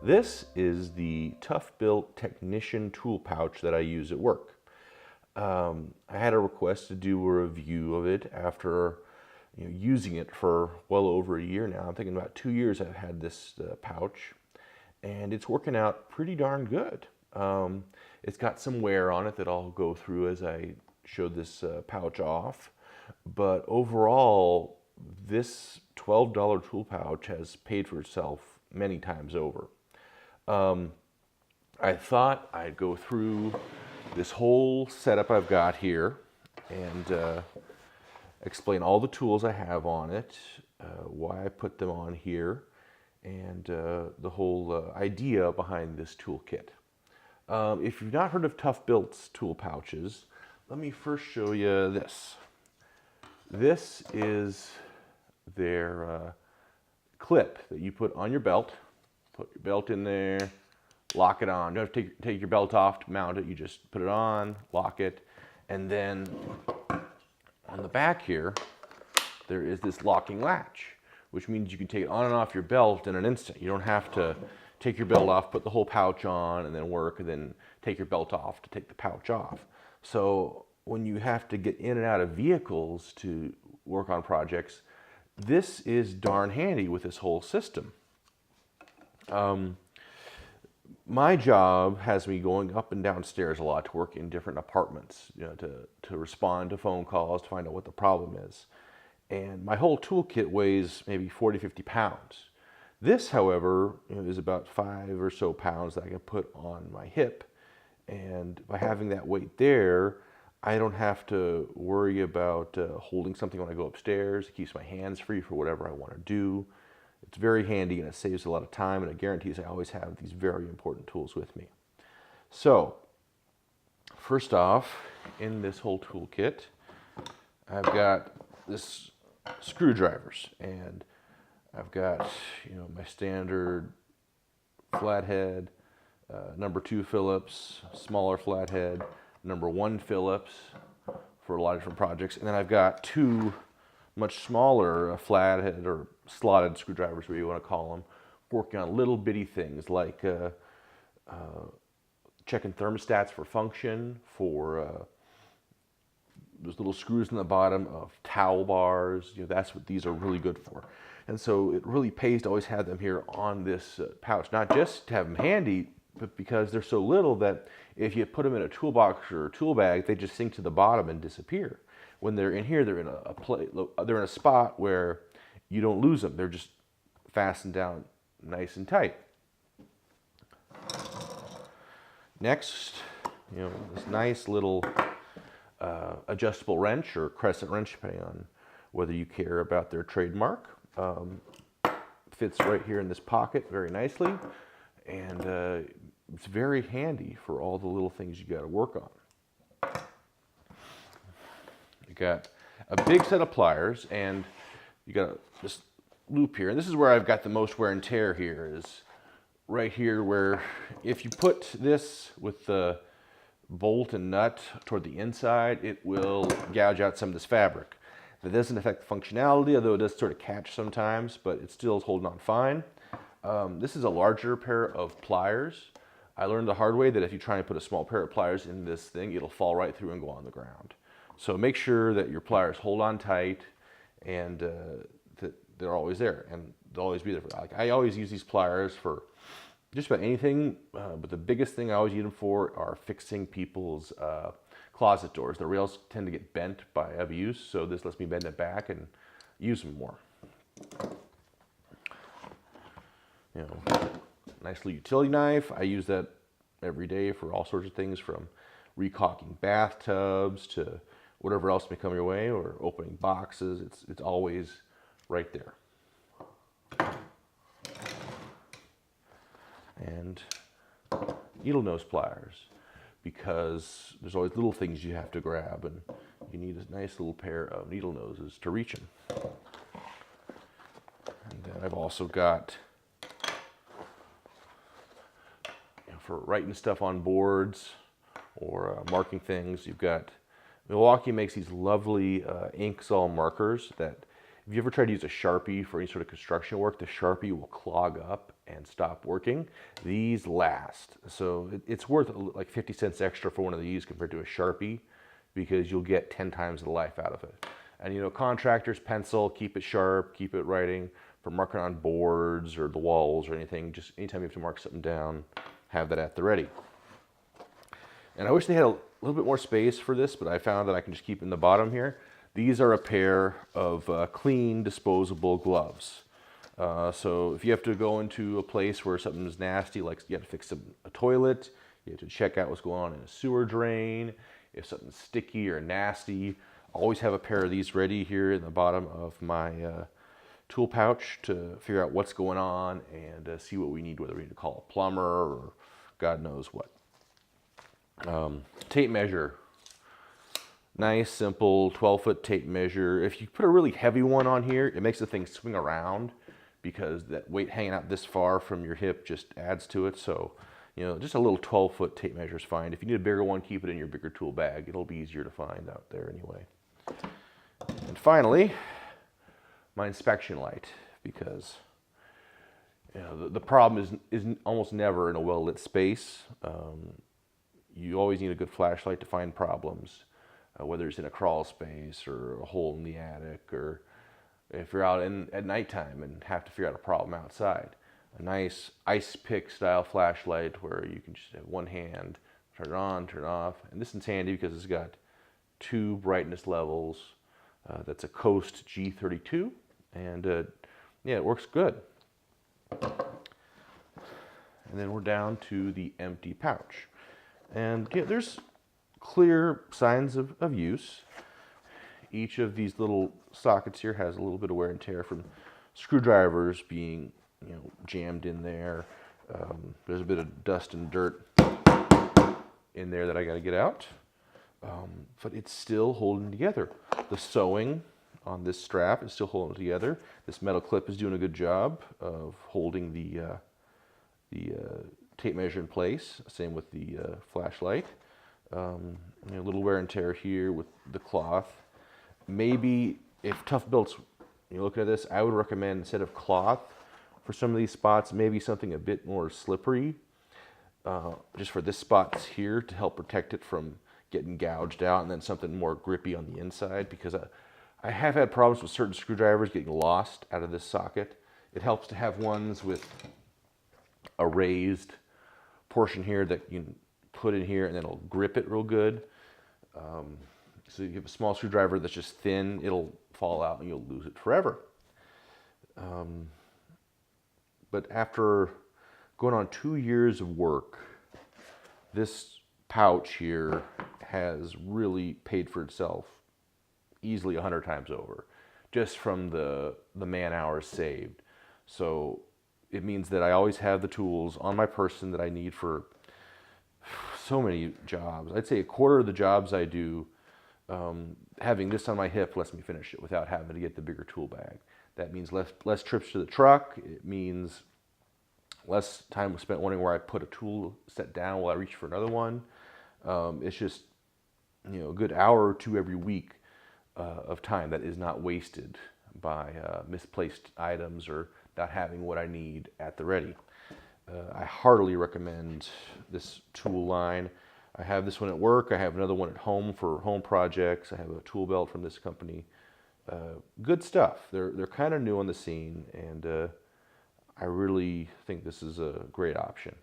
This is the Toughbuilt Technician tool pouch that I use at work. I had a request to do a review of it after using it for well over a year now. I'm thinking about 2 years I've had this pouch, and it's working out pretty darn good. It's got some wear on it that I'll go through as I show this pouch off, but overall this $12 tool pouch has paid for itself many times over. I thought I'd go through this whole setup I've got here and explain all the tools I have on it, why I put them on here, and the whole idea behind this toolkit. If you've not heard of Toughbuilt's tool pouches, let me first show you this. This is their clip that you put on your belt. Put your belt in there, lock it on. You don't have to take your belt off to mount it. You just put it on, lock it, and then on the back here, there is this locking latch, which means you can take it on and off your belt in an instant. You don't have to take your belt off, put the whole pouch on, and then work, and then take your belt off to take the pouch off. So when you have to get in and out of vehicles to work on projects, this is darn handy with this whole system. My job has me going up and down stairs a lot to work in different apartments, to respond to phone calls, to find out what the problem is. And my whole toolkit weighs maybe 40, 50 pounds. This, however, is about 5 or so pounds that I can put on my hip. And by having that weight there, I don't have to worry about holding something when I go upstairs. It keeps my hands free for whatever I want to do. It's very handy and it saves a lot of time, and it guarantees I always have these very important tools with me. So, first off, in this whole toolkit, I've got this screwdrivers, and I've got my standard flathead, number 2 Phillips, smaller flathead, number 1 Phillips for a lot of different projects, and then I've got 2 much smaller flathead or slotted screwdrivers, whatever you want to call them, working on little bitty things like checking thermostats for function, for those little screws in the bottom of towel bars. That's what these are really good for. And so it really pays to always have them here on this pouch, not just to have them handy, but because they're so little that if you put them in a toolbox or a tool bag, they just sink to the bottom and disappear. When they're in here, they're in a spot where you don't lose them. They're just fastened down nice and tight. Next, this nice little adjustable wrench or crescent wrench, depending on whether you care about their trademark. Fits right here in this pocket very nicely, and it's very handy for all the little things you got to work on. You got a big set of pliers, and you got this loop here, and this is where I've got the most wear and tear here, is right here, where if you put this with the bolt and nut toward the inside, it will gouge out some of this fabric. That doesn't affect the functionality, although it does sort of catch sometimes, but it still is holding on fine. This is a larger pair of pliers. I learned the hard way that if you try and put a small pair of pliers in this thing, it'll fall right through and go on the ground. So make sure that your pliers hold on tight, and that they're always there, and they'll always be there. I always use these pliers for just about anything, but the biggest thing I always use them for are fixing people's closet doors. The rails tend to get bent by heavy use, so this lets me bend it back and use them more. Nice little utility knife. I use that every day for all sorts of things, from recocking bathtubs to whatever else may come your way, or opening boxes. It's always right there. And needle nose pliers, because there's always little things you have to grab, and you need a nice little pair of needle noses to reach them. And then I've also got, for writing stuff on boards or marking things, you've got, Milwaukee makes these lovely Inksol markers that If you ever try to use a Sharpie for any sort of construction work, the Sharpie will clog up and stop working. These last. So it's worth like 50 cents extra for one of these compared to a Sharpie, because you'll get 10 times the life out of it. And you know, contractors, pencil, keep it sharp, keep it writing. For marking on boards or the walls or anything, just anytime you have to mark something down, have that at the ready. And I wish they had a little bit more space for this, but I found that I can just keep it in the bottom here. These are a pair of clean disposable gloves. So if you have to go into a place where something is nasty, like you have to fix a toilet, you have to check out what's going on in a sewer drain, if something's sticky or nasty, always have a pair of these ready here in the bottom of my tool pouch to figure out what's going on and see what we need, whether we need to call a plumber or God knows what. Tape measure. Nice, simple 12-foot tape measure. If you put a really heavy one on here, it makes the thing swing around because that weight hanging out this far from your hip just adds to it. So, you know, just a little 12-foot tape measure is fine. If you need a bigger one, keep it in your bigger tool bag. It'll be easier to find out there anyway. And finally, my inspection light, because you know, the problem is almost never in a well-lit space. You always need a good flashlight to find problems, whether it's in a crawl space or a hole in the attic, or if you're out at nighttime and have to figure out a problem outside. A nice ice pick style flashlight where you can just have one hand, turn it on, turn it off. And this one's handy because it's got 2 brightness levels. That's a Coast G32, and yeah, it works good. And then we're down to the empty pouch. And yeah, there's clear signs of use. Each of these little sockets here has a little bit of wear and tear from screwdrivers being, you know, jammed in there. There's a bit of dust and dirt in there that I got to get out, but it's still holding together. The sewing on this strap is still holding together. This metal clip is doing a good job of holding the tape measure in place. Same with the flashlight. You know, a little wear and tear here with the cloth. Maybe if Toughbuilt's, you're looking at this, I would recommend instead of cloth for some of these spots, maybe something a bit more slippery, just for this spot here to help protect it from getting gouged out, and then something more grippy on the inside, because I have had problems with certain screwdrivers getting lost out of this socket. It helps to have ones with a raised portion here that you can put in here and then it'll grip it real good. So you have a small screwdriver that's just thin, it'll fall out and you'll lose it forever. But after going on 2 years of work, this pouch here has really paid for itself easily 100 times over, just from the man hours saved. So it means that I always have the tools on my person that I need for so many jobs. I'd say a quarter of the jobs I do, having this on my hip lets me finish it without having to get the bigger tool bag. That means less trips to the truck. It means less time spent wondering where I put a tool set down while I reach for another one. It's just, you know, a good hour or two every week of time that is not wasted by misplaced items or not having what I need at the ready. I heartily recommend this tool line. I have this one at work. I have another one at home for home projects. I have a tool belt from this company. Good stuff. They're kind of new on the scene, and I really think this is a great option.